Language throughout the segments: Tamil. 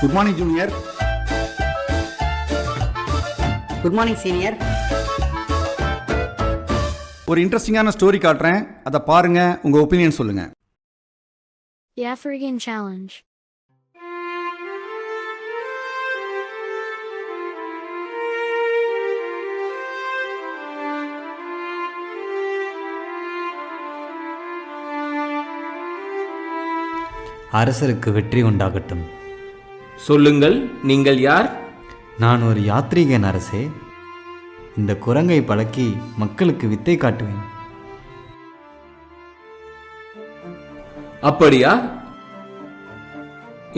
Good morning junior. Good morning senior. ஒரு இன்ட்ரெஸ்டிங்கான ஸ்டோரி காட்டுறேன், அதை பாருங்க, உங்க ஒப்பீனியன் சொல்லுங்க. The African Challenge. அரசருக்கு வெற்றி உண்டாகட்டும். சொல்லுங்கள், நீங்கள் யார்? நான் ஒரு யாத்ரீகன் அரசே. இந்த குரங்கை பழக்கி மக்களுக்கு வித்தை காட்டுவேன். அப்படியா?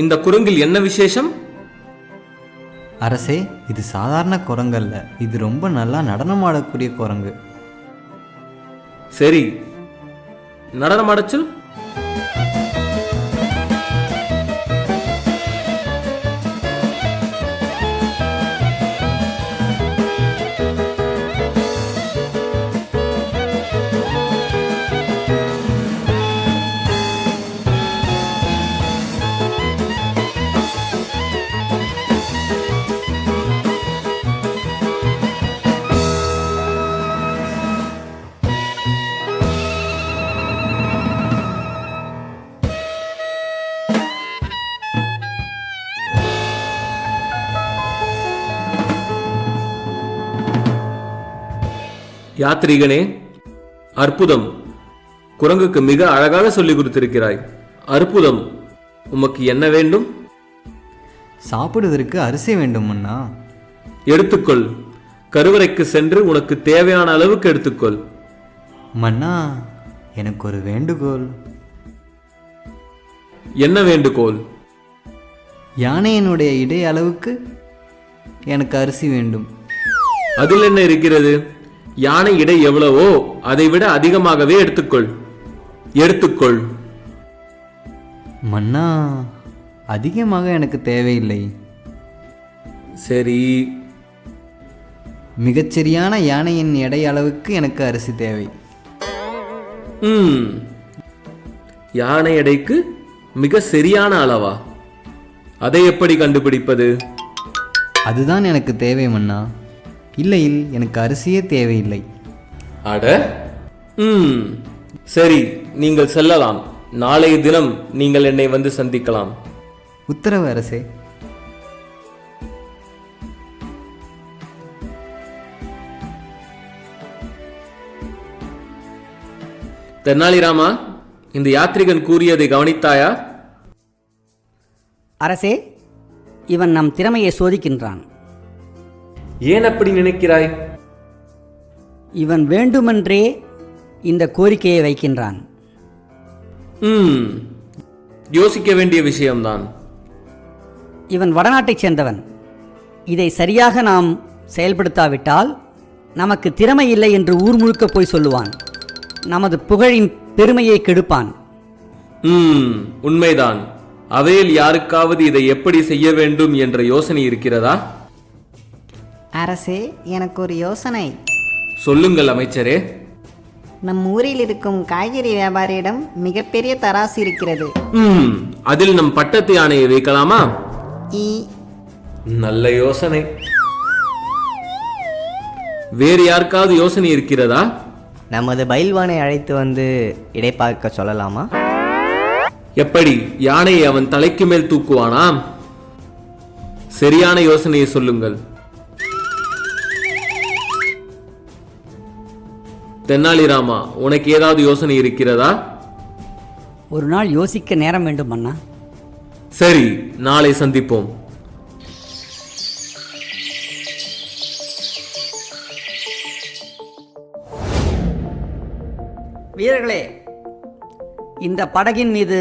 இந்த குரங்கில் என்ன விசேஷம்? அரசே, இது சாதாரண குரங்கல்ல, இது ரொம்ப நல்லா நடனமாடக்கூடிய குரங்கு. சரி, நடனமாடச் சொல். யாத்ரீகனே, அற்புதம். குரங்குக்கு மிக அழகாக சொல்லிக் கொடுத்திருக்கிறாய். அற்புதம். உமக்கு என்ன வேண்டும்? சாப்பிடுவதற்கு அரிசி வேண்டும் அண்ணா. எடுத்துக்கொள். கருவறைக்கு சென்று உனக்கு தேவையான அளவுக்கு எடுத்துக்கொள். மன்னா, எனக்கு ஒரு வேண்டுகோள். என்ன வேண்டுகோள்? யானையினுடைய இடை அளவுக்கு எனக்கு அரிசி வேண்டும். அதில் என்ன இருக்கிறது? யானை இடை எவ்வளவோ அதை விட அதிகமாகவே எடுத்துக்கொள். எடுத்துக்கொள். மன்னா, அதிகமாக எனக்கு தேவையில்லை. சரி. மிகச்சரியான யானையின் எடை அளவுக்கு எனக்கு அரிசி தேவை. யானை எடைக்கு மிக சரியான அளவா? அதை எப்படி கண்டுபிடிப்பது? அதுதான் எனக்கு தேவை மன்னா. இல்லையில் எனக்கு அரிசியே தேவையில்லை. அட, சரி, நீங்கள் செல்லலாம். நாளைய தினம் நீங்கள் என்னை வந்து சந்திக்கலாம். உத்தரவு அரசே. தென்னாலிராமா, இந்த யாத்ரிகன் கூறியதை கவனித்தாயா? அரசே, இவன் நம் திறமையை சோதிக்கின்றான். ஏன் அப்படி நினைக்கிறாய்? இவன் வேண்டுமென்றே இந்த கோரிக்கையை வைக்கின்றான். யோசிக்க வேண்டிய விஷயம்தான். இவன் வடநாட்டைச் சேர்ந்தவன். இதை சரியாக நாம் செயல்படுத்தாவிட்டால் நமக்கு திறமை இல்லை என்று ஊர் முழுக்க போய் சொல்லுவான். நமது புகழின் பெருமையை கெடுப்பான். உண்மைதான். அவையில் யாருக்காவது இதை எப்படி செய்ய வேண்டும் என்ற யோசனை இருக்கிறதா? அரசே, எனக்கு ஒரு யோசனை. சொல்லுங்கள் அமைச்சரே. நம் ஊரில் இருக்கும் காய்கறி வியாபாரியிடம் மிகப்பெரிய தராசு இருக்கிறது. அதில் நம் பட்டத்து யானையை வைக்கலாமா? நல்ல யோசனை. வேறு யாருக்காவது யோசனை இருக்கிறதா? நமது பயில்வானை அழைத்து வந்து இடைப்பார்க்க சொல்லலாமா? எப்படி? யானையை அவன் தலைக்கு மேல் தூக்குவானா? சரியான யோசனையை சொல்லுங்கள். தென்னாலிராமா, உனக்கு ஏதாவது யோசனை இருக்கிறதா? ஒரு நாள் யோசிக்க நேரம் வேண்டும் அண்ணா. சரி, நாளை சந்திப்போம். வீரர்களே, இந்த படகின் மீது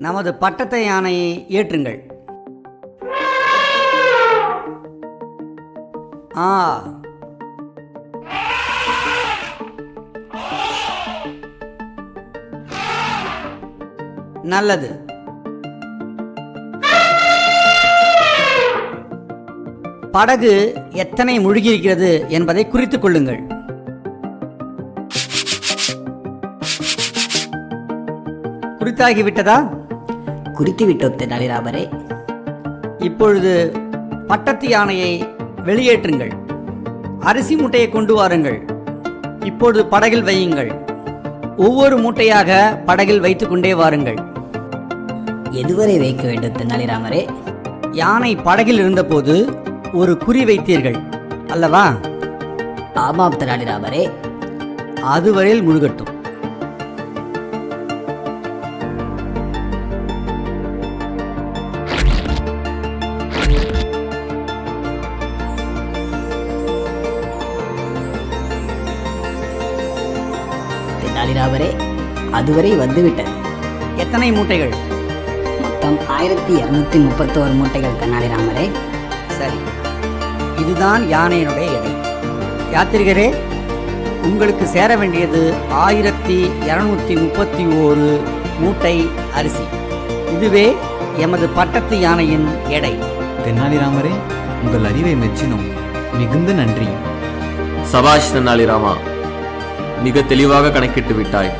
நமது பட்டத்து யானையை ஏற்றுங்கள். நல்லது. படகு எத்தனை முழுகியிருக்கிறது என்பதை குறித்துக் கொள்ளுங்கள். குறித்தாகிவிட்டதா? குறித்து விட்டோம் தெனாலிராமரே. இப்பொழுது பட்டத்து யானையை வெளியேற்றுங்கள். அரிசி மூட்டையை கொண்டு வாருங்கள். இப்பொழுது படகில் வையுங்கள். ஒவ்வொரு மூட்டையாக படகில் வைத்து கொண்டே வாருங்கள். எதுவரை வைக்க வேண்டும் தெனாலிராமரே? யானை படகில் இருந்தபோது ஒரு குறி வைத்தீர்கள் அல்லவா? ஆமாம் தெனாலிராமரே. அதுவரையில் முழுகட்டும். தெனாலிராமரே, அதுவரை வந்துவிட்டது. எத்தனை மூட்டைகள்? மொத்தம் 1231 மூட்டைகள் தெனாலிராமரே. சரி, இதுதான் யானையினுடைய எடை. யாத்திரிகரே, உங்களுக்கு சேர வேண்டியது 1231 மூட்டை அரிசி. இதுவே எமது பட்டத்து யானையின் எடை. தென்னாலிராமரே, உங்கள் அறிவை மெச்சினோம். மிகுந்த நன்றி. சபாஷ் தெனாலிராமா, மிக தெளிவாக கணக்கிட்டு விட்டாய்.